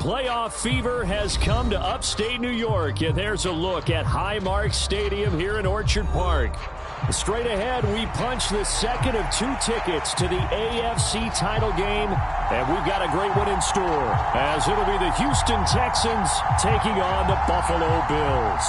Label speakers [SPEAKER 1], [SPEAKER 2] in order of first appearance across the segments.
[SPEAKER 1] Playoff fever has come to upstate New York, and there's a look at Highmark Stadium here in Orchard Park. Straight ahead, we punch the second of 2 tickets to the AFC title game, and we've got a great one in store, as it'll be the Houston Texans taking on the Buffalo Bills.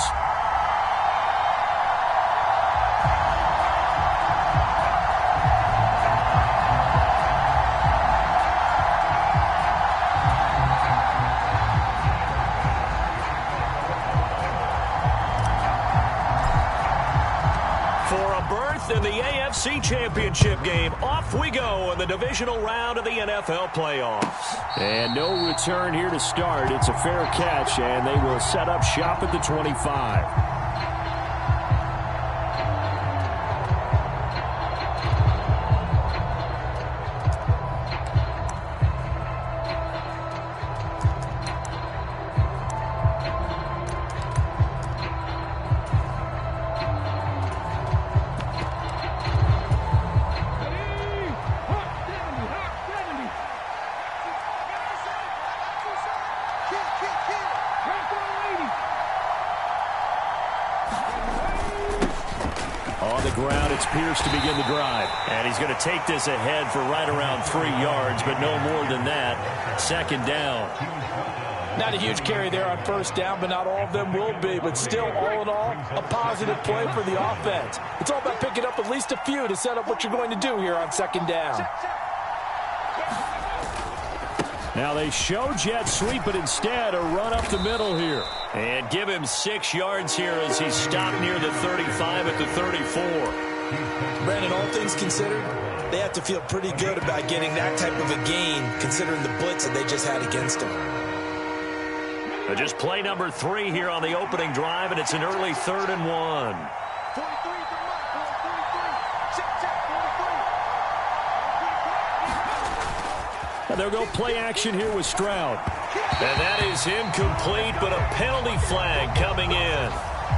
[SPEAKER 2] In the AFC Championship game, off we go in the divisional round of the NFL playoffs.
[SPEAKER 1] And no return here to start. It's a fair catch, and they will set up shop at the 25.
[SPEAKER 2] To begin the drive. And he's going to take this ahead for right around 3 yards, but no more than that. Second down.
[SPEAKER 3] Not a huge carry there on first down, but not all of them will be. But still, all in all, a positive play for the offense. It's all about picking up at least a few to set up what you're going to do here on second down.
[SPEAKER 1] Now they show jet sweep, but instead a run up the middle here.
[SPEAKER 2] And give him 6 yards here as he's stopped near the 35 at the 34.
[SPEAKER 3] Brandon, all things considered, they have to feel pretty good about getting that type of a gain, considering the blitz that they just had against them.
[SPEAKER 2] Just play number 3 here on the opening drive, and it's an early 3rd and 1.
[SPEAKER 1] And they'll go play action here with Stroud.
[SPEAKER 2] And that is incomplete, but a penalty flag coming in.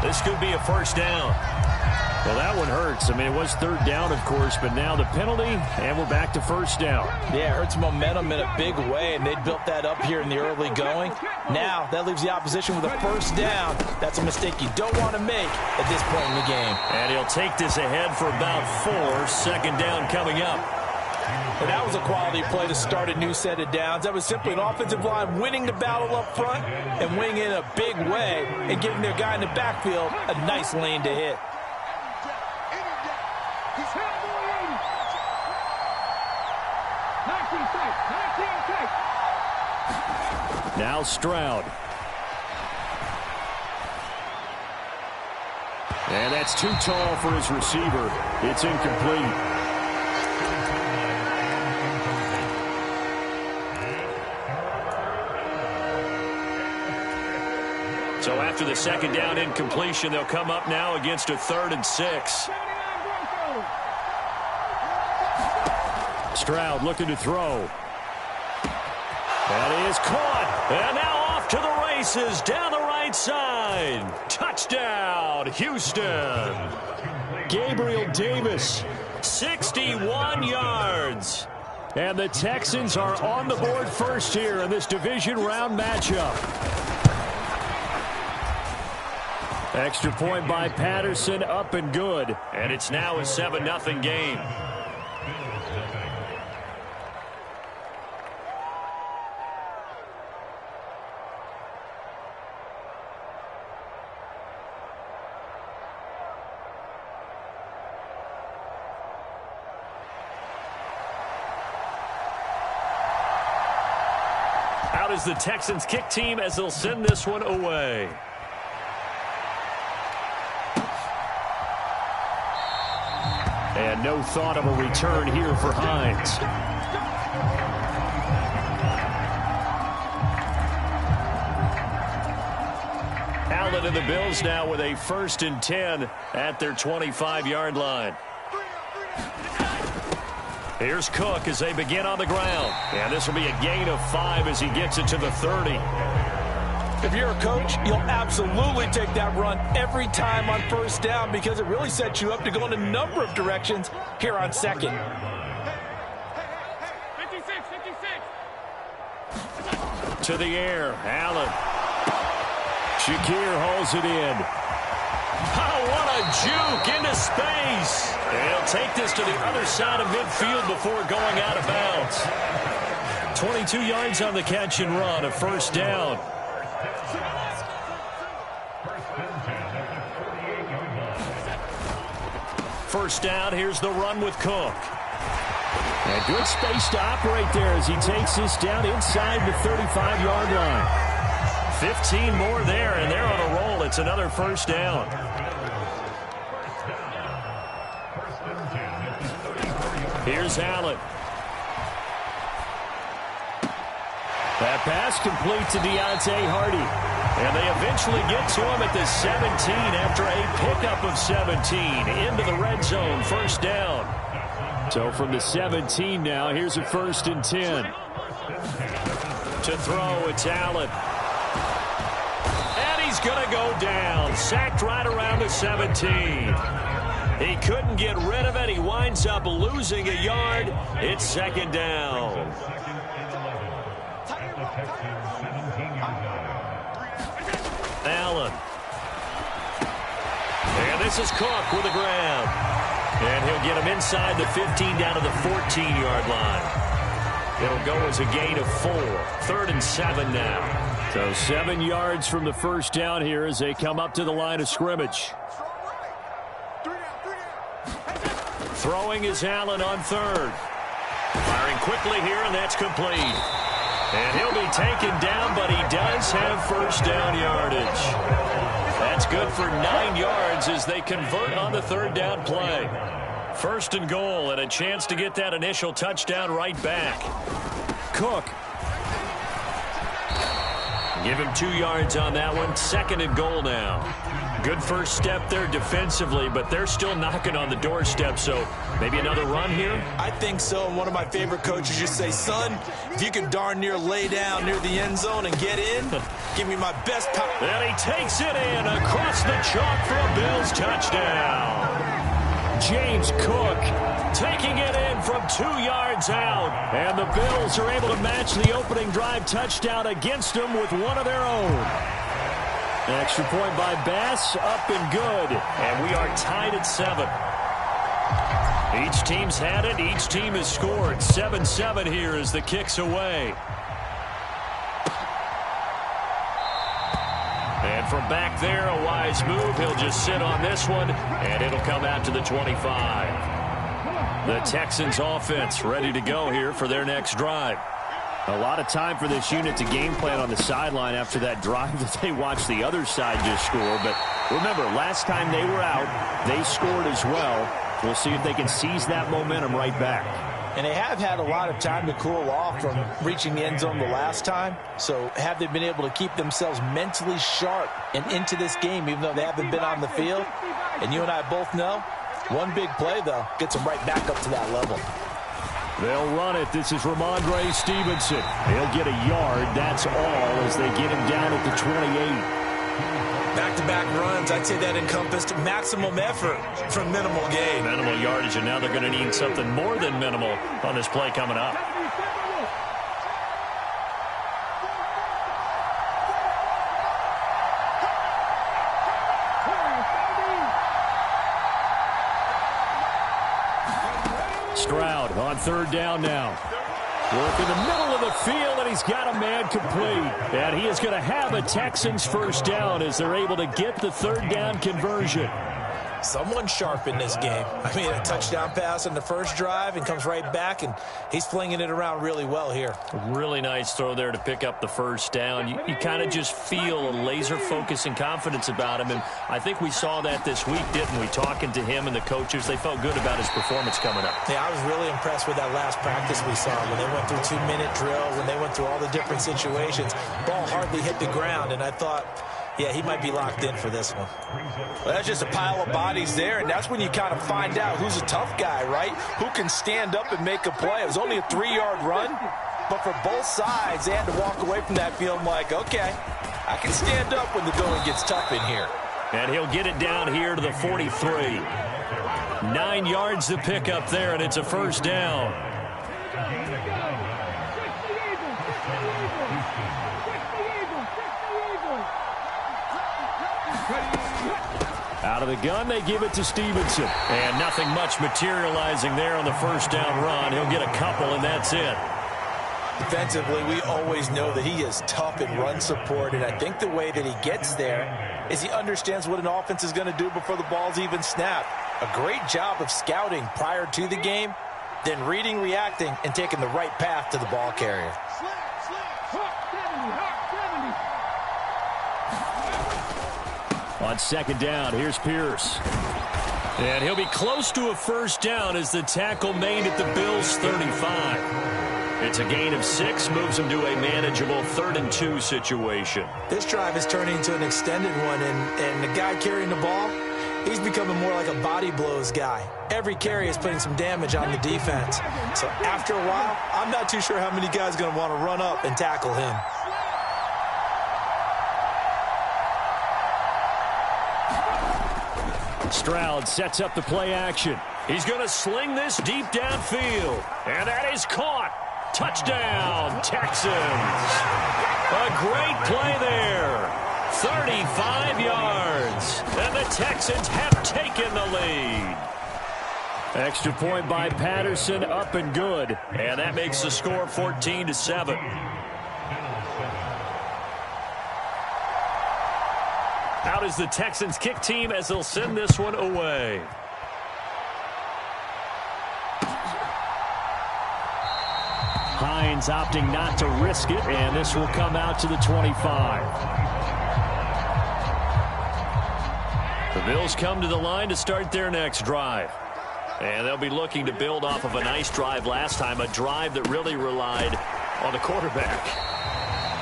[SPEAKER 2] This could be a first down.
[SPEAKER 1] Well, that one hurts. I mean, it was 3rd down, of course, but now the penalty, and we're back to first down.
[SPEAKER 3] Yeah, it hurts momentum in a big way, and they built that up here in the early going. Now, that leaves the opposition with a first down. That's a mistake you don't want to make at this point in the game.
[SPEAKER 2] And he'll take this ahead for about 4. Second down coming up.
[SPEAKER 3] And that was a quality play to start a new set of downs. That was simply an offensive line winning the battle up front and winning it in a big way and giving their guy in the backfield a nice lane to hit.
[SPEAKER 1] Now Stroud. And that's too tall for his receiver. It's incomplete.
[SPEAKER 2] So after the second down incompletion, they'll come up now against a 3rd and 6.
[SPEAKER 1] Stroud looking to throw. That is caught.
[SPEAKER 2] And now off to the races down the right side. Touchdown, Houston.
[SPEAKER 1] Gabriel Davis.
[SPEAKER 2] 61 yards.
[SPEAKER 1] And the Texans are on the board first here in this division round matchup. Extra point by Patterson, up and good.
[SPEAKER 2] And it's now a 7-0 game. Out is the Texans kick team as they'll send this one away.
[SPEAKER 1] And no thought of a return here for Hines.
[SPEAKER 2] Allen and the Bills now with a 1st and 10 at their 25-yard line. Here's Cook as they begin on the ground. And this will be a gain of 5 as he gets it to the 30.
[SPEAKER 3] If you're a coach, you'll absolutely take that run every time on first down because it really sets you up to go in a number of directions here on second.
[SPEAKER 4] 56.
[SPEAKER 1] to the air. Allen. Shakir holds it in.
[SPEAKER 2] Oh, what a juke into space. And he'll take this to the other side of midfield before going out of bounds.
[SPEAKER 1] 22 yards on the catch and run, a first down. First down, here's the run with Cook. And good space to operate there as he takes this down inside the 35-yard line.
[SPEAKER 2] 15 more there, and they're on a roll. It's another first down.
[SPEAKER 1] Here's Allen. That pass complete to Deontay Hardy.
[SPEAKER 2] And they eventually get to him at the 17 after a pickup of 17 into the red zone. First down.
[SPEAKER 1] So from the 17 now, here's a 1st and 10.
[SPEAKER 2] To throw, it's Allen. And he's going to go down. Sacked right around the 17. He couldn't get rid of it. He winds up losing a yard. It's second down. Allen. And this is Cook with a grab. And he'll get him inside the 15 down to the 14-yard line. It'll go as a gain of 4. 3rd and 7 now.
[SPEAKER 1] So 7 yards from the first down here as they come up to the line of scrimmage. Throwing is Allen on 3rd.
[SPEAKER 2] Firing quickly here, and that's complete. And he'll be taken down, but he does have first down yardage. That's good for 9 yards as they convert on the 3rd down play. 1st and goal, and a chance to get that initial touchdown right back.
[SPEAKER 1] Cook.
[SPEAKER 2] Give him 2 yards on that one. 2nd and goal now. Good first step there defensively, but they're still knocking on the doorstep, so maybe another run here?
[SPEAKER 3] I think so. And one of my favorite coaches just say, son, if you can darn near lay down near the end zone and get in, give me my best power.
[SPEAKER 2] And he takes it in across the chalk for a Bills touchdown.
[SPEAKER 1] James Cook
[SPEAKER 2] taking it in from 2 yards out.
[SPEAKER 1] And the Bills are able to match the opening drive touchdown against them with one of their own. An extra point by Bass, up and good.
[SPEAKER 2] And we are tied at 7. Each team's had it. Each team has scored. 7-7 here as the kick's away. And from back there, a wise move. He'll just sit on this one, and it'll come out to the 25. The Texans offense ready to go here for their next drive.
[SPEAKER 1] A lot of time for this unit to game plan on the sideline after that drive that they watched the other side just score. But remember, last time they were out, they scored as well. We'll see if they can seize that momentum right back.
[SPEAKER 3] And they have had a lot of time to cool off from reaching the end zone the last time. So have they been able to keep themselves mentally sharp and into this game, even though they haven't been on the field? And you and I both know, one big play, though, gets them right back up to that level.
[SPEAKER 1] They'll run it. This is Ramondre Stevenson. He'll get a yard. That's all as they get him down at the 28.
[SPEAKER 3] Back-to-back runs, I'd say that encompassed maximum effort for minimal gain.
[SPEAKER 2] Minimal yardage, and now they're going to need something more than minimal on this play coming up.
[SPEAKER 1] Stroud on 3rd down now. Work in the middle of the field, and he's got a man complete. And he is going to have a Texans first down as they're able to get the 3rd down conversion.
[SPEAKER 3] Someone sharp in this game. I mean, a touchdown pass on the first drive and comes right back, and he's flinging it around really well here.
[SPEAKER 2] Really nice throw there to pick up the first down. You kind of just feel a laser focus and confidence about him, and I think we saw that this week, didn't we? Talking to him and the coaches, they felt good about his performance coming up.
[SPEAKER 3] Yeah, I was really impressed with that last practice we saw when they went through 2-minute drill, when they went through all the different situations. Ball hardly hit the ground, and I thought, yeah, he might be locked in for this one.
[SPEAKER 4] Well, that's just a pile of bodies there, and that's when you kind of find out who's a tough guy, right? Who can stand up and make a play. It was only a 3-yard run, but for both sides, they had to walk away from that feeling like, okay, I can stand up when the going gets tough in here.
[SPEAKER 2] And he'll get it down here to the 43. 9 yards to pick up there, and it's a first down.
[SPEAKER 1] Out of the gun, they give it to Stevenson.
[SPEAKER 2] And nothing much materializing there on the first down run. He'll get a couple, and that's it.
[SPEAKER 4] Defensively, we always know that he is tough in run support, and I think the way that he gets there is he understands what an offense is going to do before the ball's even snapped. A great job of scouting prior to the game, then reading, reacting, and taking the right path to the ball carrier.
[SPEAKER 1] On second down, here's Pierce.
[SPEAKER 2] And he'll be close to a first down as the tackle made at the Bills' 35. It's a gain of 6, moves him to a manageable 3rd-and-2 situation.
[SPEAKER 4] This drive is turning into an extended one, and the guy carrying the ball, he's becoming more like a body blows guy. Every carry is putting some damage on the defense. So after a while, I'm not too sure how many guys are going to want to run up and tackle him.
[SPEAKER 1] Stroud sets up the play action.
[SPEAKER 2] He's going to sling this deep downfield. And that is caught. Touchdown, Texans. A great play there. 35 yards. And the Texans have taken the lead.
[SPEAKER 1] Extra point by Patterson, up and good.
[SPEAKER 2] And that makes the score 14-7. Out is the Texans kick team as they'll send this one away.
[SPEAKER 1] Hines opting not to risk it, and this will come out to the 25.
[SPEAKER 2] The Bills come to the line to start their next drive. And they'll be looking to build off of a nice drive last time, a drive that really relied on the quarterback.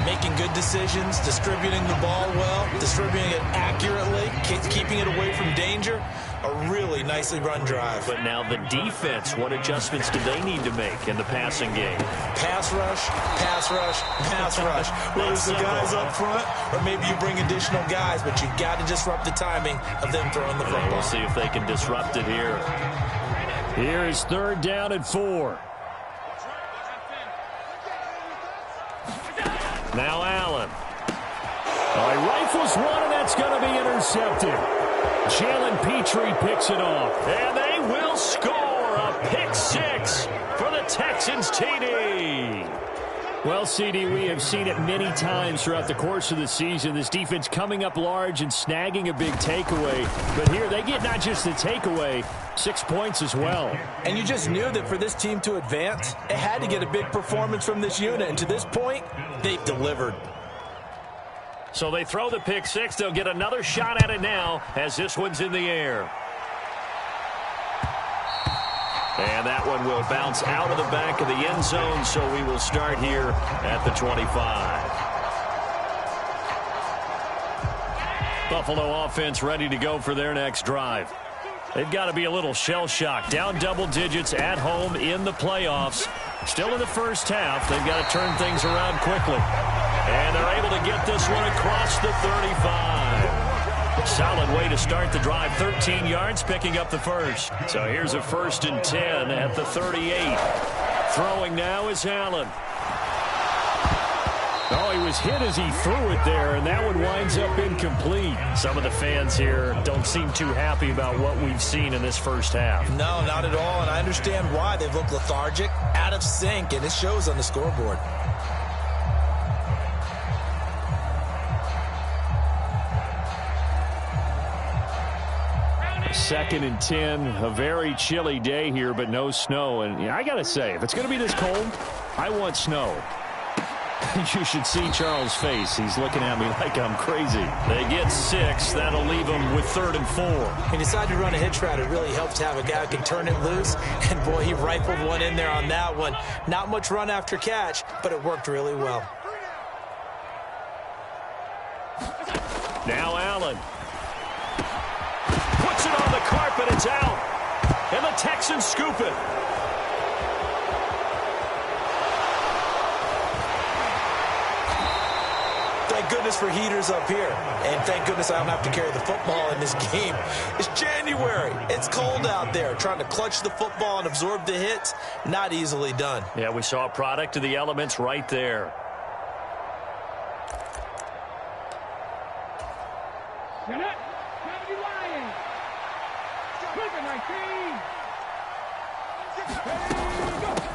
[SPEAKER 4] Making good decisions, distributing the ball well, distributing it accurately, keeping it away from danger. A really nicely run drive.
[SPEAKER 2] But now the defense, what adjustments do they need to make in the passing game?
[SPEAKER 4] Pass rush, pass rush, pass rush. Whether it's the guys up front or maybe you bring additional guys, but you've got to disrupt the timing of them throwing the football.
[SPEAKER 2] We'll see if they can disrupt it here.
[SPEAKER 1] Here is 3rd down and 4.
[SPEAKER 2] Now Allen.
[SPEAKER 1] He rifles one, and that's going to be intercepted. Jalen Petrie picks it off.
[SPEAKER 2] And they will score a pick 6 for the Texans TD.
[SPEAKER 1] Well, CD, we have seen it many times throughout the course of the season. This defense coming up large and snagging a big takeaway. But here they get not just the takeaway, 6 points as well.
[SPEAKER 4] And you just knew that for this team to advance, it had to get a big performance from this unit. And to this point, they've delivered.
[SPEAKER 2] So they throw the pick 6. They'll get another shot at it now as this one's in the air. And that one will bounce out of the back of the end zone, so we will start here at the 25. Buffalo offense ready to go for their next drive. They've got to be a little shell-shocked. Down double digits at home in the playoffs. Still in the first half. They've got to turn things around quickly. And they're able to get this one across the 35. Solid way to start the drive. 13 yards, picking up the first. So here's a 1st and 10 at the 38. Throwing now is Allen.
[SPEAKER 1] Oh, he was hit as he threw it there, and that one winds up incomplete.
[SPEAKER 2] Some of the fans here don't seem too happy about what we've seen in this first half.
[SPEAKER 4] No, not at all, and I understand why. They've looked lethargic, out of sync, and it shows on the scoreboard.
[SPEAKER 1] Second and 10, a very chilly day here, but no snow. And I got to say, if it's going to be this cold, I want snow. You should see Charles' face. He's looking at me like I'm crazy.
[SPEAKER 2] They get 6. That'll leave them with 3rd and 4.
[SPEAKER 4] He decided to run a hitch route. It really helps to have a guy who can turn it loose. And, boy, he rifled one in there on that one. Not much run after catch, but it worked really well.
[SPEAKER 2] Now Allen. Puts it on the carpet. It's out. And the Texans scoop it.
[SPEAKER 4] Thank goodness for heaters up here. And thank goodness I don't have to carry the football in this game. It's January. It's cold out there. Trying to clutch the football and absorb the hits, not easily done.
[SPEAKER 2] Yeah, we saw a product of the elements right there.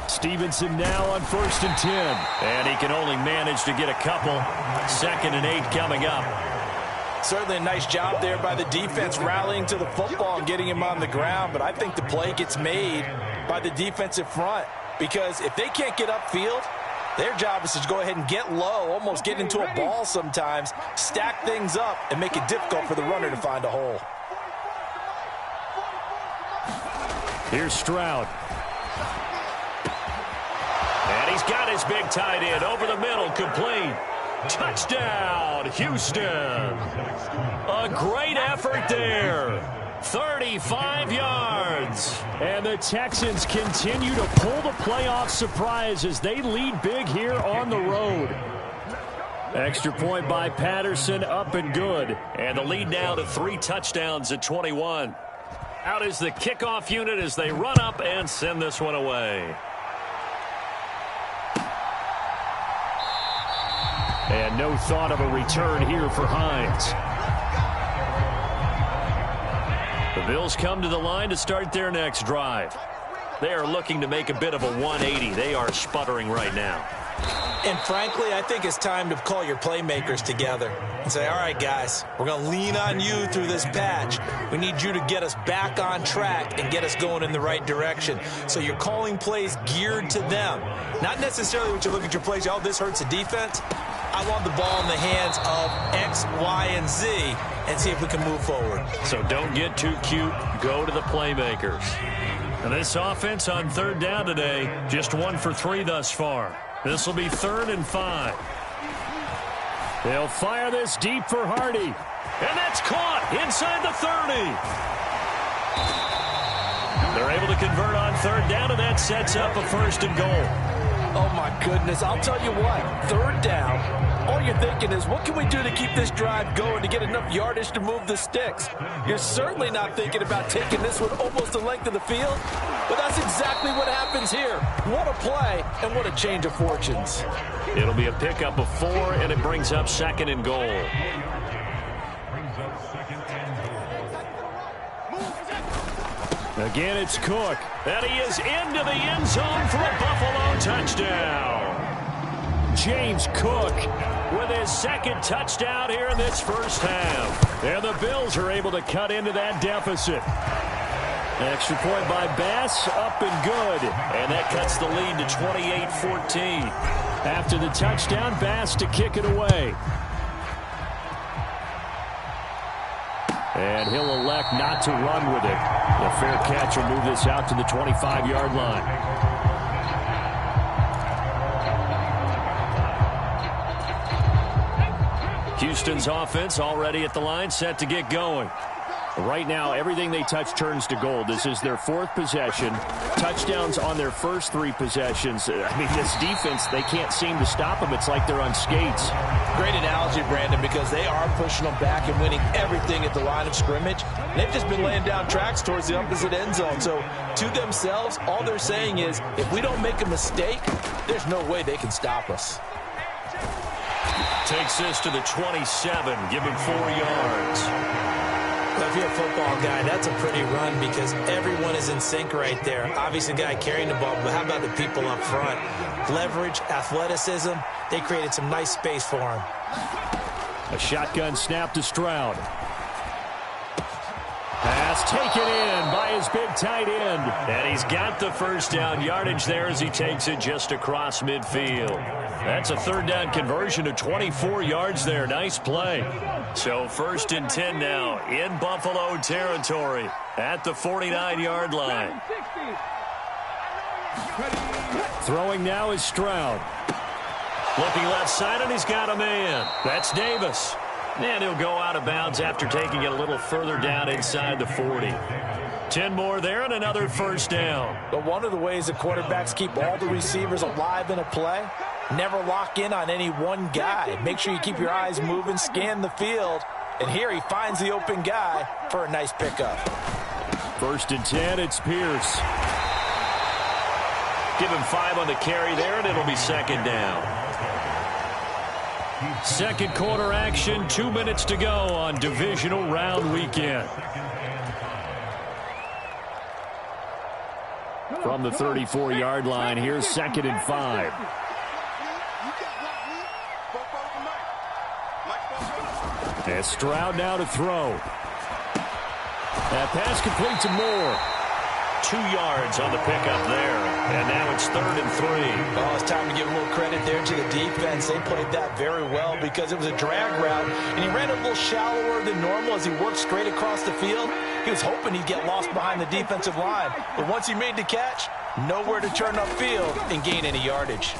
[SPEAKER 1] Stevenson now on 1st and 10.
[SPEAKER 2] And he can only manage to get a couple. 2nd and 8 coming up.
[SPEAKER 4] Certainly a nice job there by the defense rallying to the football and getting him on the ground. But I think the play gets made by the defensive front. Because if they can't get upfield, their job is to go ahead and get low, almost get into a ball sometimes, stack things up, and make it difficult for the runner to find a hole.
[SPEAKER 1] Here's Stroud.
[SPEAKER 2] And he's got his big tight end over the middle, complete. Touchdown, Houston. A great effort there. 35 yards.
[SPEAKER 1] And the Texans continue to pull the playoff surprise as they lead big here on the road. Extra point by Patterson, up and good.
[SPEAKER 2] And the lead now to 3 touchdowns at 21. Out is the kickoff unit as they run up and send this one away.
[SPEAKER 1] And no thought of a return here for Hines.
[SPEAKER 2] The Bills come to the line to start their next drive. They are looking to make a bit of a 180. They are sputtering right now.
[SPEAKER 4] And frankly, I think it's time to call your playmakers together and say, all right, guys, we're going to lean on you through this patch. We need you to get us back on track and get us going in the right direction. So you're calling plays geared to them. Not necessarily when you look at your plays, oh, this hurts the defense. I want the ball in the hands of X, Y, and Z and see if we can move forward.
[SPEAKER 2] So don't get too cute. Go to the playmakers. And this offense on 3rd down today, just 1 for 3 thus far. This will be 3rd and 5.
[SPEAKER 1] They'll fire this deep for Hardy.
[SPEAKER 2] And that's caught inside the 30. They're able to convert on 3rd down, and that sets up a 1st and goal.
[SPEAKER 4] Oh, my goodness. I'll tell you what, 3rd down, all you're thinking is, what can we do to keep this drive going to get enough yardage to move the sticks? You're certainly not thinking about taking this one almost the length of the field, but that's exactly what happens here. What a play, and what a change of fortunes.
[SPEAKER 2] It'll be a pickup of 4, and it brings up 2nd and goal.
[SPEAKER 1] Again, it's Cook.
[SPEAKER 2] And he is into the end zone for a Buffalo touchdown.
[SPEAKER 1] James Cook
[SPEAKER 2] with his 2nd touchdown here in this first half.
[SPEAKER 1] And the Bills are able to cut into that deficit. Extra point by Bass, up and good.
[SPEAKER 2] And that cuts the lead to 28-14.
[SPEAKER 1] After the touchdown, Bass to kick it away. And he'll elect not to run with it. The fair catch will move this out to the 25-yard line.
[SPEAKER 2] Houston's offense already at the line, set to get going.
[SPEAKER 1] Right now, everything they touch turns to gold. This is their 4th possession. Touchdowns on their first 3 possessions. I mean, this defense, they can't seem to stop them. It's like they're on skates.
[SPEAKER 4] Great analogy, Brandon, because they are pushing them back and winning everything at the line of scrimmage. They've just been laying down tracks towards the opposite end zone. So, to themselves, all they're saying is, if we don't make a mistake, there's no way they can stop us.
[SPEAKER 2] Takes this to the 27, give him 4 yards.
[SPEAKER 4] Well, if you're a football guy, that's a pretty run because everyone is in sync right there. Obviously, the guy carrying the ball, but how about the people up front? Leverage, athleticism, they created some nice space for him.
[SPEAKER 1] A shotgun snap to Stroud. Pass taken in by his big tight end.
[SPEAKER 2] And he's got the 1st down yardage there as he takes it just across midfield. That's a 3rd down conversion to 24 yards there. Nice play. So 1st and 10 now in Buffalo territory at the 49-yard line.
[SPEAKER 1] Throwing now is Stroud.
[SPEAKER 2] Looking left side, and he's got a man. That's Davis. And he'll go out of bounds after taking it a little further down inside the 40. 10 more there and another 1st down.
[SPEAKER 4] But one of the ways that quarterbacks keep all the receivers alive in a play, never lock in on any one guy. Make sure you keep your eyes moving, scan the field. And here he finds the open guy for a nice pickup.
[SPEAKER 1] 1st and 10, it's Pierce.
[SPEAKER 2] Give him 5 on the carry there, and it'll be 2nd down.
[SPEAKER 1] 2nd quarter action, 2 minutes to go on divisional round weekend. From the 34-yard line, here's 2nd and 5. And Stroud now to throw. That pass complete to Moore.
[SPEAKER 2] 2 yards on the pickup there. And now it's 3rd and 3.
[SPEAKER 4] Well, it's time to give a little credit there to the defense. They played that very well because it was a drag route, and he ran a little shallower than normal as he worked straight across the field. He was hoping he'd get lost behind the defensive line. But once he made the catch, nowhere to turn upfield and gain any yardage.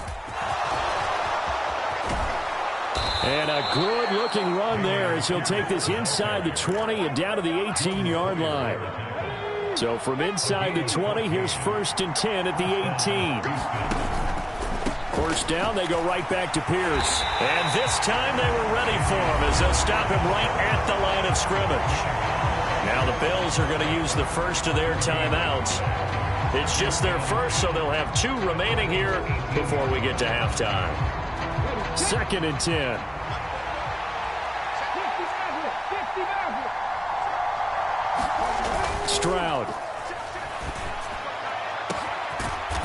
[SPEAKER 1] And a good-looking run there as he'll take this inside the 20 and down to the 18-yard line. So from inside the 20, here's 1st and 10 at the 18. First down, they go right back to Pierce.
[SPEAKER 2] And this time they were ready for him as they'll stop him right at the line of scrimmage. Now the Bills are going to use the first of their timeouts. It's just their first, so they'll have 2 remaining here before we get to halftime.
[SPEAKER 1] 2nd and 10. Stroud.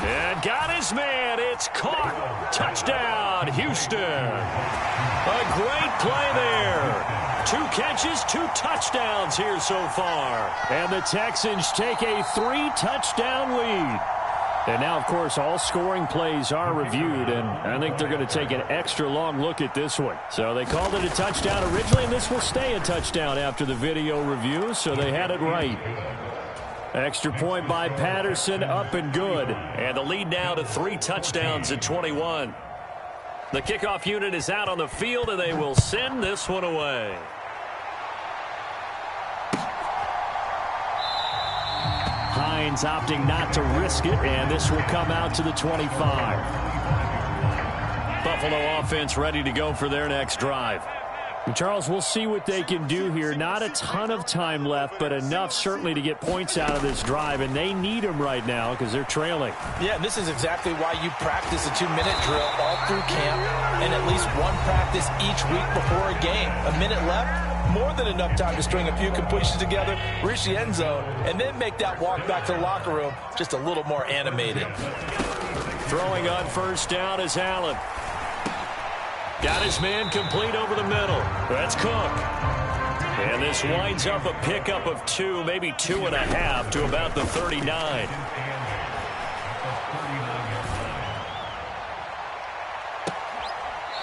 [SPEAKER 2] And got his man. It's caught. Touchdown, Houston. A great play there. 2 catches, 2 touchdowns here so far.
[SPEAKER 1] And the Texans take a 3-touchdown lead. And now, of course, all scoring plays are reviewed, and I think they're going to take an extra long look at this one. So they called it a touchdown originally, and this will stay a touchdown after the video review, so they had it right. Extra point by Patterson, up and good.
[SPEAKER 2] And the lead now to 3 touchdowns at 21. The kickoff unit is out on the field, and they will send this one away.
[SPEAKER 1] Hines opting not to risk it, and this will come out to the 25.
[SPEAKER 2] Buffalo offense ready to go for their next drive.
[SPEAKER 1] Charles, we'll see what they can do here. Not a ton of time left, but enough certainly to get points out of this drive, and they need them right now because they're trailing.
[SPEAKER 4] Yeah, this is exactly why you practice a 2-minute drill all through camp and at least one practice each week before a game. A minute left, more than enough time to string a few completions together, reach the end zone, and then make that walk back to the locker room just a little more animated.
[SPEAKER 2] Throwing on first down is Allen. Got his man complete over the middle. That's Cook. And this winds up a pickup of 2, maybe 2.5 to about the 39.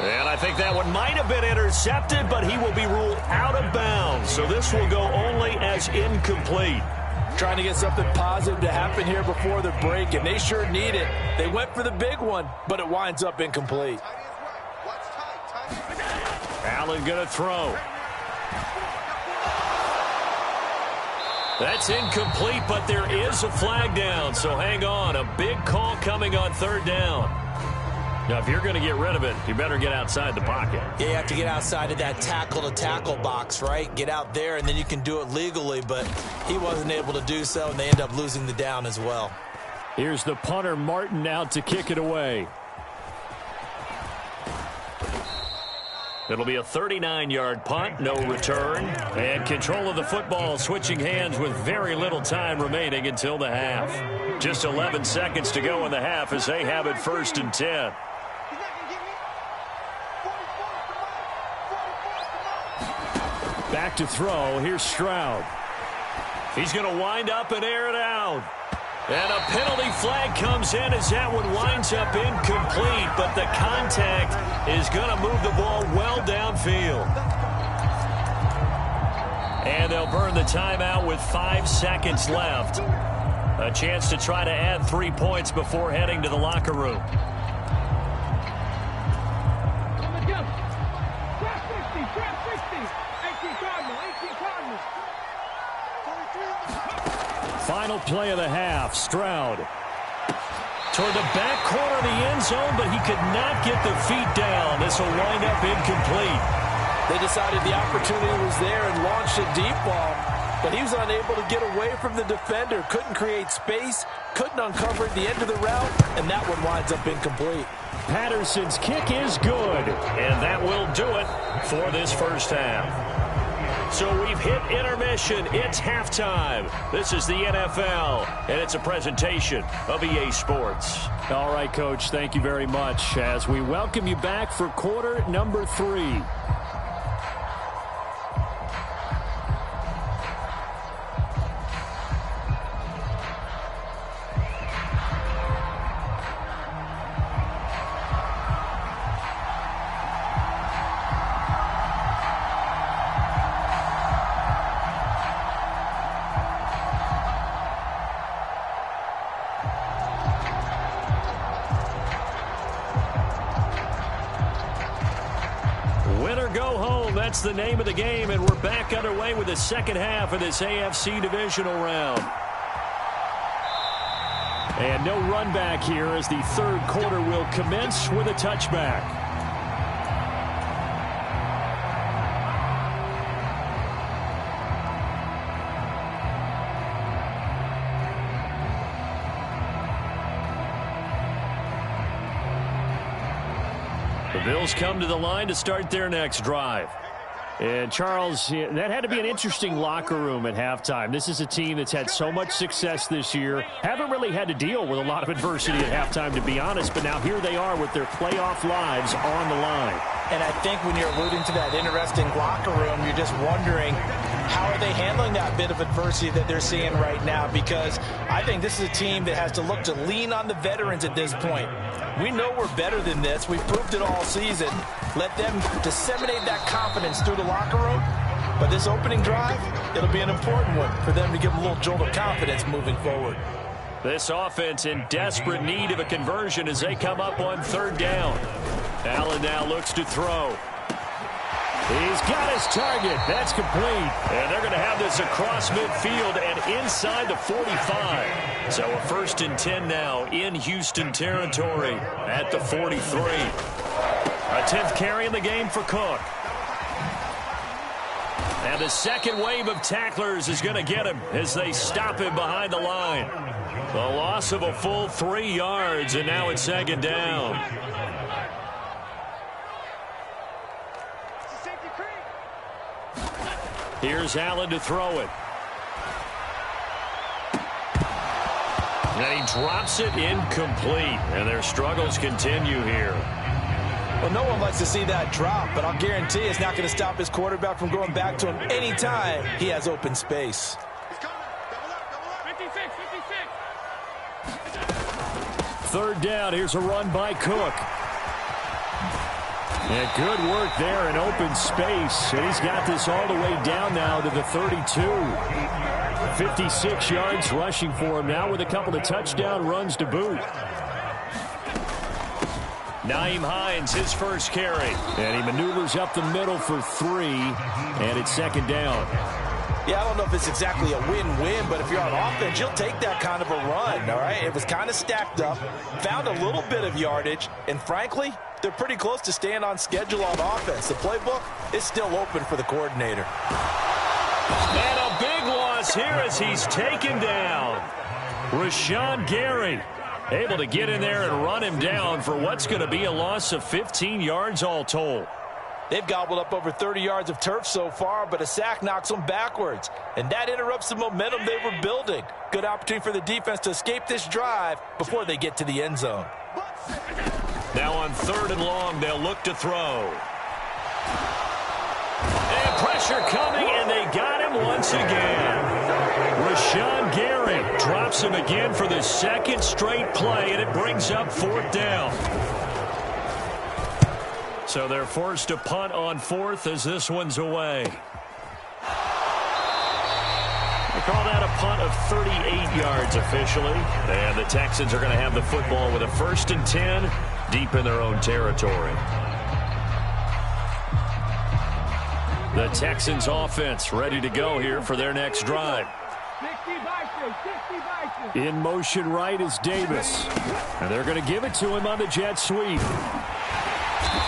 [SPEAKER 2] And I think that one might have been intercepted, but he will be ruled out of bounds. So this will go only as incomplete.
[SPEAKER 4] Trying to get something positive to happen here before the break, and they sure need it. They went for the big one, but it winds up incomplete.
[SPEAKER 2] Allen going to throw. That's incomplete, but there is a flag down, so hang on. A big call coming on 3rd down. Now, if you're going to get rid of it, you better get outside the pocket.
[SPEAKER 4] Yeah, you have to get outside of that tackle-to-tackle box, right? Get out there, and then you can do it legally, but he wasn't able to do so, and they end up losing the down as well.
[SPEAKER 1] Here's the punter, Martin, out to kick it away.
[SPEAKER 2] It'll be a 39-yard punt, no return. And control of the football switching hands with very little time remaining until the half. Just 11 seconds to go in the half as they have it 1st and 10.
[SPEAKER 1] Back to throw. Here's Stroud.
[SPEAKER 2] He's going to wind up and air it out. And a penalty flag comes in as that one winds up incomplete, but the contact is going to move the ball well downfield. And they'll burn the timeout with 5 seconds left. A chance to try to add 3 points before heading to the locker room.
[SPEAKER 1] Final play of the half, Stroud. Toward the back corner of the end zone, but he could not get the feet down. This will wind up incomplete.
[SPEAKER 4] They decided the opportunity was there and launched a deep ball, but he was unable to get away from the defender, couldn't create space, couldn't uncover the end of the route, and that one winds up incomplete.
[SPEAKER 1] Patterson's kick is good.
[SPEAKER 2] And that will do it for this first half. So we've hit intermission. It's halftime. This is the NFL, and it's a presentation of EA Sports.
[SPEAKER 1] All right, Coach, thank you very much as we welcome you back for quarter number 3. That's the name of the game, and we're back underway with the second half of this AFC divisional round. And no run back here as the third quarter will commence with a touchback. The Bills come to the line to start their next drive. And, Charles, that had to be an interesting locker room at halftime. This is a team that's had so much success this year. Haven't really had to deal with a lot of adversity at halftime, to be honest. But now here they are with their playoff lives on the line.
[SPEAKER 3] And I think when you're alluding to that interesting locker room, you're just wondering how are they handling that bit of adversity that they're seeing right now? Because I think this is a team that has to look to lean on the veterans at this point. We know we're better than this. We've proved it all season. Let them disseminate that confidence through the locker room. But this opening drive, it'll be an important one for them to give them a little jolt of confidence moving forward.
[SPEAKER 2] This offense in desperate need of a conversion as they come up on third down. Allen now looks to throw.
[SPEAKER 1] He's got his target. That's complete.
[SPEAKER 2] And they're going to have this across midfield and inside the 45. So a 1st and 10 now in Houston territory at the 43. A 10th carry in the game for Cook. And the second wave of tacklers is going to get him as they stop him behind the line. The loss of a full 3 yards, and now it's second down. Here's Allen to throw it. And he drops it incomplete. And their struggles continue here.
[SPEAKER 3] Well, no one likes to see that drop, but I'll guarantee it's not going to stop his quarterback from going back to him anytime he has open space.
[SPEAKER 1] 56. Third down. Here's a run by Cook. And good work there in open space. And he's got this all the way down now to the 32. 56 yards rushing for him now with a couple of touchdown runs to boot.
[SPEAKER 2] Nyheim Hines, his first carry.
[SPEAKER 1] And he maneuvers up the middle for 3. And it's second down.
[SPEAKER 3] Yeah, I don't know if it's exactly a win-win, but if you're on offense, you'll take that kind of a run, all right? It was kind of stacked up, found a little bit of yardage, and frankly, they're pretty close to staying on schedule on offense. The playbook is still open for the coordinator.
[SPEAKER 2] And a big loss here as he's taken down. Rashawn Gary able to get in there and run him down for what's going to be a loss of 15 yards all told.
[SPEAKER 3] They've gobbled up over 30 yards of turf so far, but a sack knocks them backwards. And that interrupts the momentum they were building. Good opportunity for the defense to escape this drive before they get to the end zone.
[SPEAKER 2] Now on 3rd and long, they'll look to throw. And pressure coming, and they got him once again. Rashawn Gary drops him again for the second straight play, and it brings up 4th down. So they're forced to punt on 4th as this one's away. They call that a punt of 38 yards officially. And the Texans are going to have the football with a 1st and 10 deep in their own territory. The Texans offense ready to go here for their next drive.
[SPEAKER 1] In motion right is Davis. And they're going to give it to him on the jet sweep.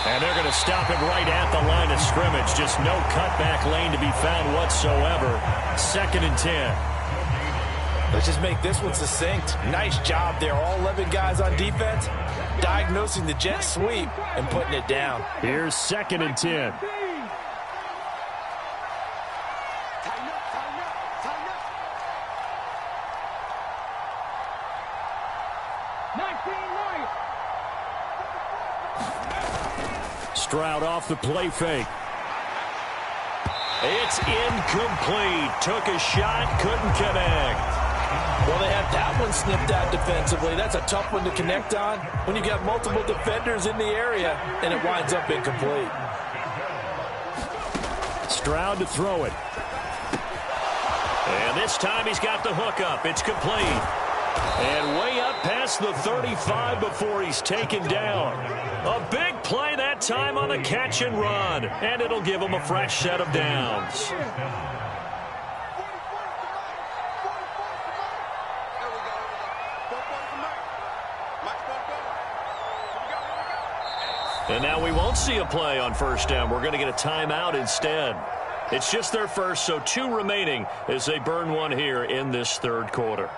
[SPEAKER 2] And they're going to stop him right at the line of scrimmage. Just no cutback lane to be found whatsoever. 2nd and 10.
[SPEAKER 3] Let's just make this one succinct. Nice job there. All 11 guys on defense diagnosing the jet sweep and putting it down.
[SPEAKER 1] Here's 2nd and 10. Stroud off the play fake.
[SPEAKER 2] It's incomplete. Took a shot, couldn't connect.
[SPEAKER 3] Well, they had that one snipped out defensively. That's a tough one to connect on when you got multiple defenders in the area, and it winds up incomplete.
[SPEAKER 1] Stroud to throw it.
[SPEAKER 2] And this time he's got the hook up. It's complete. And way up past the 35 before he's taken down. A big play that time on the catch and run. And it'll give him a fresh set of downs. And now we won't see a play on first down. We're going to get a timeout instead. It's just their first, so 2 remaining as they burn one here in this third quarter.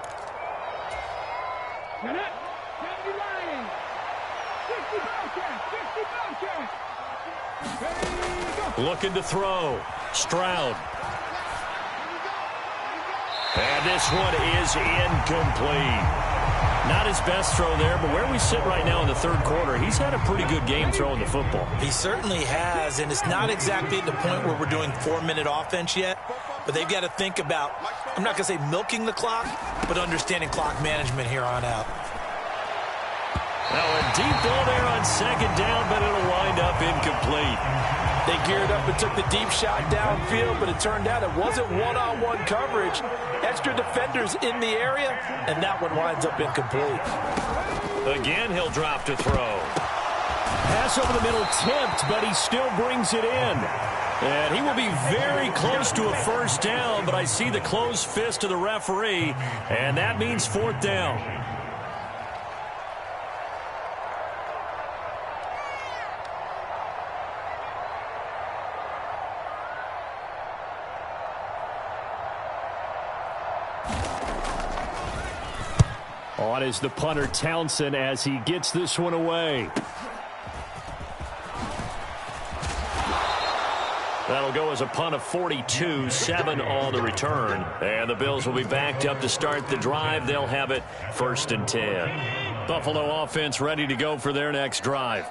[SPEAKER 2] Looking to throw. Stroud. And this one is incomplete. Not his best throw there, but where we sit right now in the third quarter, he's had a pretty good game throwing the football.
[SPEAKER 3] He certainly has, and it's not exactly at the point where we're doing 4-minute offense yet, but they've got to think about, I'm not going to say milking the clock, but understanding clock management here on out.
[SPEAKER 2] Now a deep ball there on second down, but it'll wind up incomplete.
[SPEAKER 3] They geared up and took the deep shot downfield, but it turned out it wasn't one-on-one coverage. Extra defenders in the area, and that one winds up incomplete.
[SPEAKER 2] Again, he'll drop to throw.
[SPEAKER 1] Pass over the middle tipped, but he still brings it in. And he will be very close to a first down, but I see the closed fist of the referee, and that means 4th down. On is the punter Townsend as he gets this one away.
[SPEAKER 2] That'll go as a punt of 42, 7 on the return. And the Bills will be backed up to start the drive. They'll have it 1st and 10.
[SPEAKER 1] Buffalo offense ready to go for their next drive.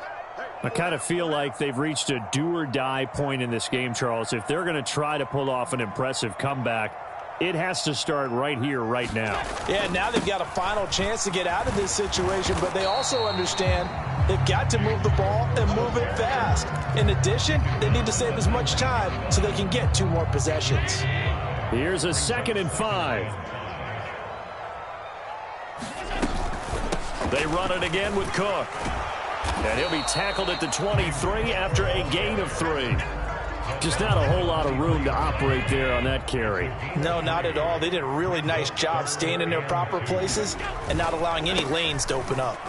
[SPEAKER 1] I kind of feel like they've reached a do-or-die point in this game, Charles. If they're going to try to pull off an impressive comeback, it has to start right here, right now.
[SPEAKER 3] Yeah, now they've got a final chance to get out of this situation, but they also understand they've got to move the ball and move it fast. In addition, they need to save as much time so they can get 2 more possessions.
[SPEAKER 1] Here's a 2nd and 5.
[SPEAKER 2] They run it again with Cook. And he'll be tackled at the 23 after a gain of 3.
[SPEAKER 1] Just not a whole lot of room to operate there on that carry.
[SPEAKER 3] No, not at all. They did a really nice job staying in their proper places and not allowing any lanes to open up.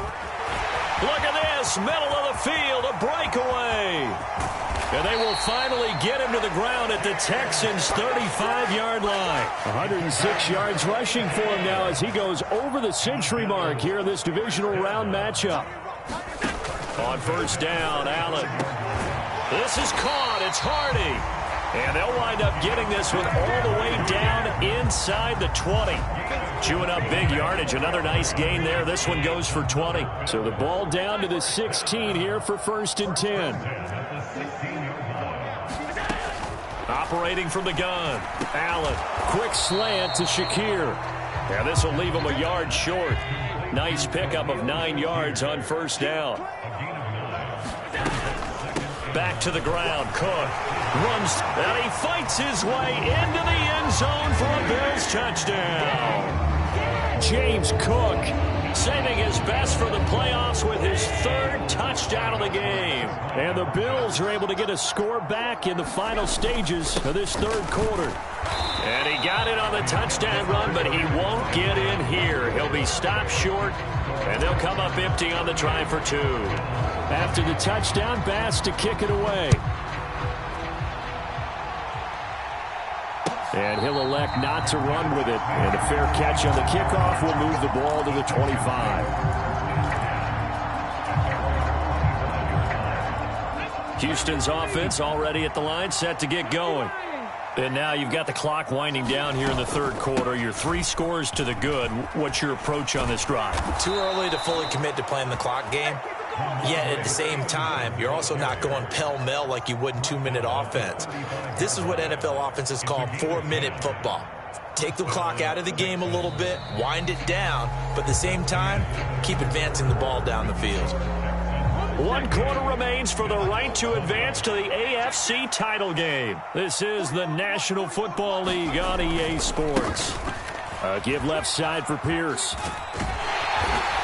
[SPEAKER 2] Look at this, middle of the field, a breakaway. And they will finally get him to the ground at the Texans' 35-yard line.
[SPEAKER 1] 106 yards rushing for him now as he goes over the century mark here in this divisional round matchup.
[SPEAKER 2] On first down, Allen. This is caught. It's Hardy. And they'll wind up getting this one all the way down inside the 20. Chewing up big yardage. Another nice gain there. This one goes for 20.
[SPEAKER 1] So the ball down to the 16 here for 1st and 10.
[SPEAKER 2] Operating from the gun. Allen.
[SPEAKER 1] Quick slant to Shakir.
[SPEAKER 2] Yeah, this will leave him a yard short. Nice pickup of 9 yards on first down. Back to the ground. Cook runs, and he fights his way into the end zone for a Bills touchdown.
[SPEAKER 1] James Cook
[SPEAKER 2] saving his best for the playoffs with his 3rd touchdown of the game.
[SPEAKER 1] And the Bills are able to get a score back in the final stages of this 3rd quarter.
[SPEAKER 2] And he got it on the touchdown run, but he won't get in here. He'll be stopped short, and they'll come up empty on the try for 2.
[SPEAKER 1] After the touchdown, Bass to kick it away. And he'll elect not to run with it. And a fair catch on the kickoff will move the ball to the 25.
[SPEAKER 2] Houston's offense already at the line, set to get going.
[SPEAKER 1] And now you've got the clock winding down here in the third quarter. You're 3 scores to the good. What's your approach on this drive?
[SPEAKER 4] Too early to fully commit to playing the clock game. Yet at the same time, you're also not going pell-mell like you would in 2-minute offense. This is what NFL offenses call 4-minute football. Take the clock out of the game a little bit, wind it down, but at the same time, keep advancing the ball down the field.
[SPEAKER 1] 1 quarter remains for the right to advance to the AFC title game. This is the National Football League on EA Sports. Give left side for Pierce.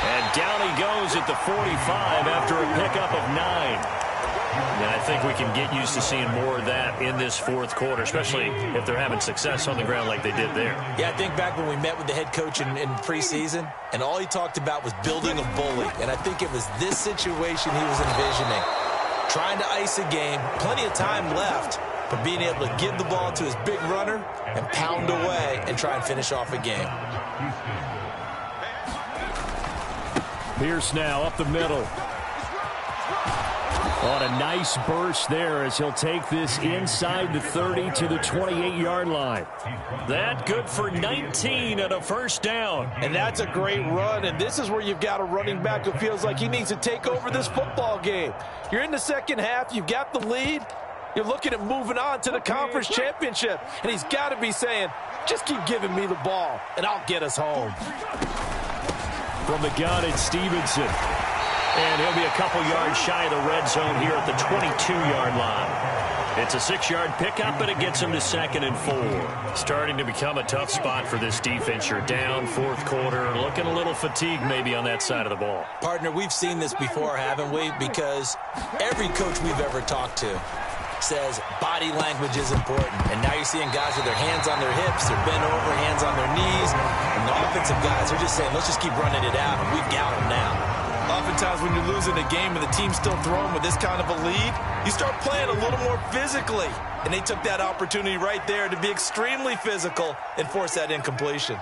[SPEAKER 1] And down he goes at the 45 after a pickup of 9. And I think we can get used to seeing more of that in this fourth quarter, especially if they're having success on the ground like they did there.
[SPEAKER 4] Yeah, I think back when we met with the head coach in preseason, and all he talked about was building a bully. And I think it was this situation he was envisioning. Trying to ice a game, plenty of time left, but being able to give the ball to his big runner and pound away and try and finish off a game.
[SPEAKER 1] Pierce now up the middle. On a nice burst there as he'll take this inside the 30 to the 28-yard line. That good for 19 and a first down.
[SPEAKER 3] And that's a great run, and this is where you've got a running back who feels like he needs to take over this football game. You're in the second half, you've got the lead, you're looking at moving on to the conference championship, and he's got to be saying, just keep giving me the ball, and I'll get us home.
[SPEAKER 1] From the gun, it's Stevenson. And he'll be a couple yards shy of the red zone here at the 22-yard line. It's a 6-yard pickup, but it gets him to 2nd and 4. Starting to become a tough spot for this defense. You're down, fourth quarter, looking a little fatigued maybe on that side of the ball.
[SPEAKER 4] Partner, we've seen this before, haven't we? Because every coach we've ever talked to says body language is important. And now you're seeing guys with their hands on their hips, they're bent over, hands on their knees. And the offensive guys are just saying, let's just keep running it out, and we've got them now. Oftentimes when you're losing a game and the team's still throwing with this kind of a lead, you start playing a little more physically. And they took that opportunity right there to be extremely physical and force that incompletion.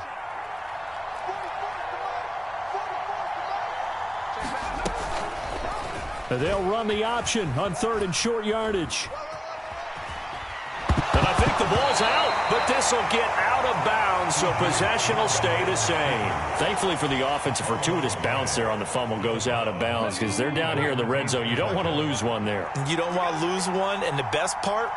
[SPEAKER 1] They'll run the option on 3rd and short yardage. And I think the ball's out, but this will get out of bounds, so possession will stay the same. Thankfully for the offense, a fortuitous bounce there on the fumble goes out of bounds because they're down here in the red zone. You don't want to lose one there.
[SPEAKER 4] You don't want to lose one, and the best part,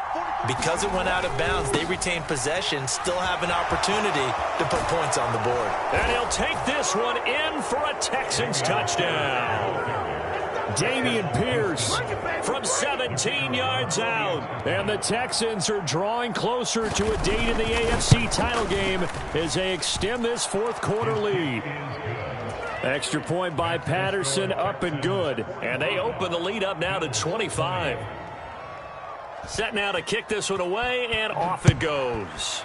[SPEAKER 4] because it went out of bounds, they retain possession, still have an opportunity to put points on the board.
[SPEAKER 1] And he'll take this one in for a Texans touchdown. Dameon Pierce from 17 yards out. And the Texans are drawing closer to a date in the AFC title game as they extend this fourth quarter lead. Extra point by Patterson, up and good. And they open the lead up now to 25. Set now to kick this one away, and off it goes.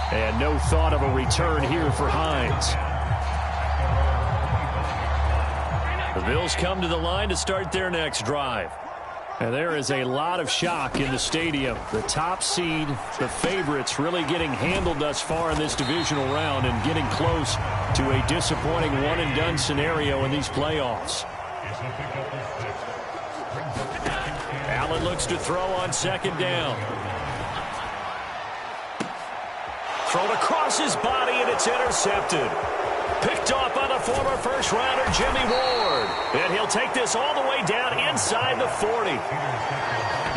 [SPEAKER 1] And no thought of a return here for Hines. The Bills come to the line to start their next drive. And there is a lot of shock in the stadium. The top seed, the favorites, really getting handled thus far in this divisional round and getting close to a disappointing one-and-done scenario in these playoffs. Allen looks to throw on 2nd down. Thrown across his body, and it's intercepted. Picked off by the former first-rounder Jimmy Ward. And he'll take this all the way down inside the 40.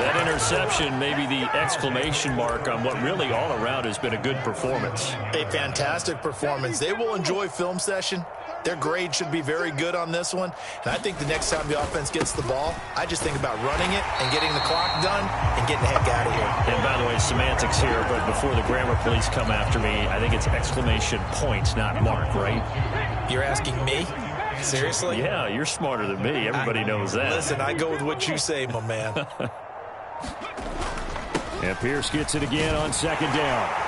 [SPEAKER 1] That interception may be the exclamation mark on what really all around has been a good performance.
[SPEAKER 5] A fantastic performance. They will enjoy film session. Their grade should be very good on this one. And I think the next time the offense gets the ball, I just think about running it and getting the clock done and getting the heck out of here.
[SPEAKER 1] And by the way, semantics here, but before the grammar police come after me, I think it's exclamation point, not mark, right?
[SPEAKER 4] You're asking me? Seriously?
[SPEAKER 1] Yeah, you're smarter than me. Everybody knows that.
[SPEAKER 4] Listen, I go with what you say, my man.
[SPEAKER 1] And Pierce gets it again on 2nd down.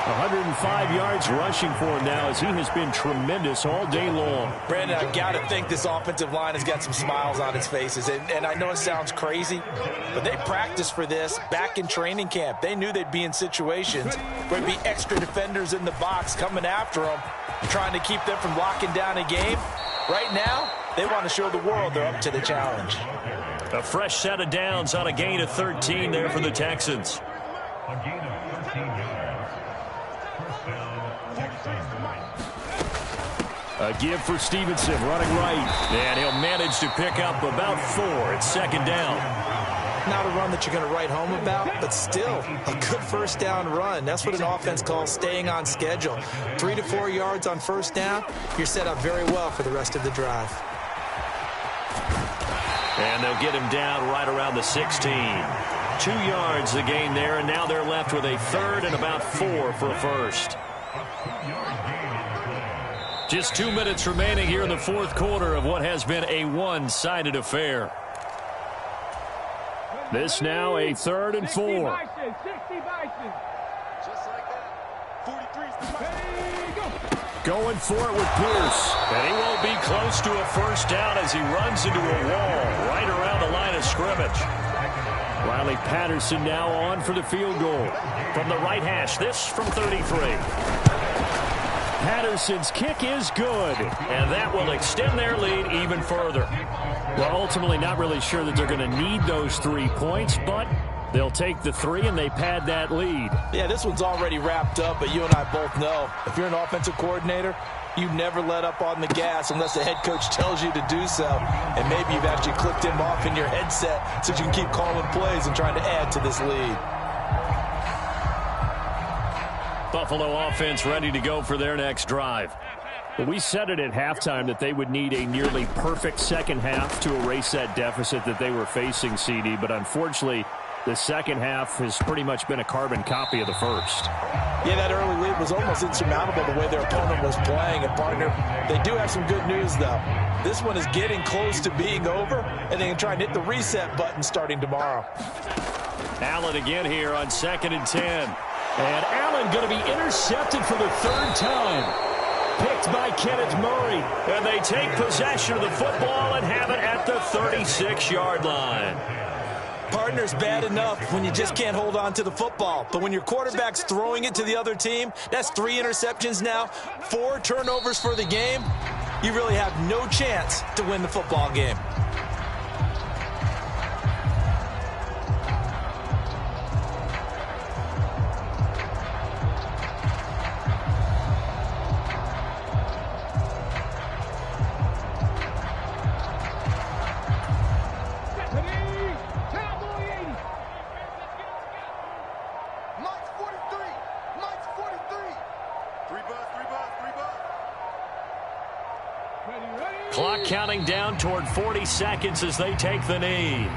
[SPEAKER 1] 105 yards rushing for him now as he has been tremendous all day long.
[SPEAKER 4] Brandon, I've got to think this offensive line has got some smiles on its faces. And I know it sounds crazy, but they practiced for this back in training camp. They knew they'd be in situations where there'd be extra defenders in the box coming after them, trying to keep them from locking down a game. Right now, They want to show the world they're up to the challenge.
[SPEAKER 2] A fresh set of downs on a gain of 13 there for the Texans.
[SPEAKER 6] A gain of 13 yards. First down, Texans.
[SPEAKER 1] A give for Stevenson, running right.
[SPEAKER 2] And he'll manage to pick up about 4. It's second down.
[SPEAKER 4] Not a run that you're going to write home about, but still a good first down run. That's what an offense calls staying on schedule. 3 to 4 yards on first down, you're set up very well for the rest of the drive.
[SPEAKER 2] And they'll get him down right around the 16. 2 yards the gain there, and now they're left with a third and about 4 for a first. Just 2 minutes remaining here in the fourth quarter of what has been a one-sided affair.
[SPEAKER 1] This now a 3rd and 4. Going for it with Pierce.
[SPEAKER 2] And he won't be close to a first down as he runs into a wall right around the line of scrimmage.
[SPEAKER 1] Riley Patterson now on for the field goal.
[SPEAKER 2] From the right hash, this from 33.
[SPEAKER 1] Patterson's kick is good.
[SPEAKER 2] And that will extend their lead even further.
[SPEAKER 1] Well, ultimately not really sure that they're going to need those 3 points, but they'll take the 3 and they pad that lead.
[SPEAKER 4] Yeah, this one's already wrapped up, but you and I both know if you're an offensive coordinator, you never let up on the gas unless the head coach tells you to do so. And maybe you've actually clicked him off in your headset so you can keep calling plays and trying to add to this lead.
[SPEAKER 1] Buffalo offense ready to go for their next drive. Well, we said it at halftime that they would need a nearly perfect second half to erase that deficit that they were facing, CD. But unfortunately, the second half has pretty much been a carbon copy of the first.
[SPEAKER 4] Yeah, that early lead was almost insurmountable the way their opponent was playing. And, partner, they do have some good news, though. This one is getting close to being over, and they can try and hit the reset button starting tomorrow.
[SPEAKER 2] Allen again here on 2nd and 10. And Allen going to be intercepted for the 3rd time. Picked by Kenneth Murray. And they take possession of the football and have it at the 36-yard line.
[SPEAKER 4] Partner's bad enough when you just can't hold on to the football. But when your quarterback's throwing it to the other team, that's 3 interceptions now, 4 turnovers for the game. You really have no chance to win the football game.
[SPEAKER 2] Clock counting down toward 40 seconds as they take the knee.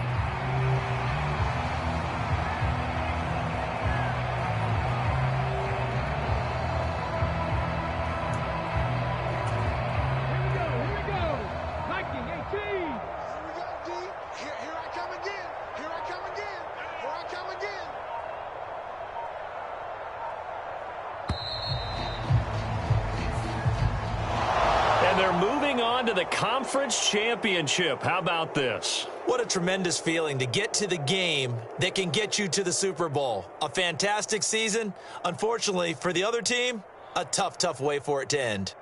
[SPEAKER 2] To the conference championship. How about this?
[SPEAKER 4] What a tremendous feeling to get to the game that can get you to the Super Bowl. A fantastic season. Unfortunately, for the other team, a tough, tough way for it to end.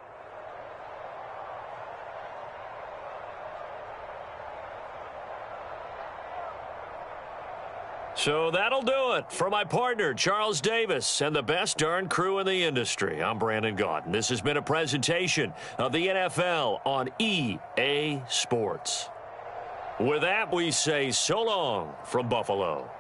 [SPEAKER 2] So that'll do it. For my partner, Charles Davis, and the best darn crew in the industry, I'm Brandon Gaudin. This has been a presentation of the NFL on EA Sports. With that, we say so long from Buffalo.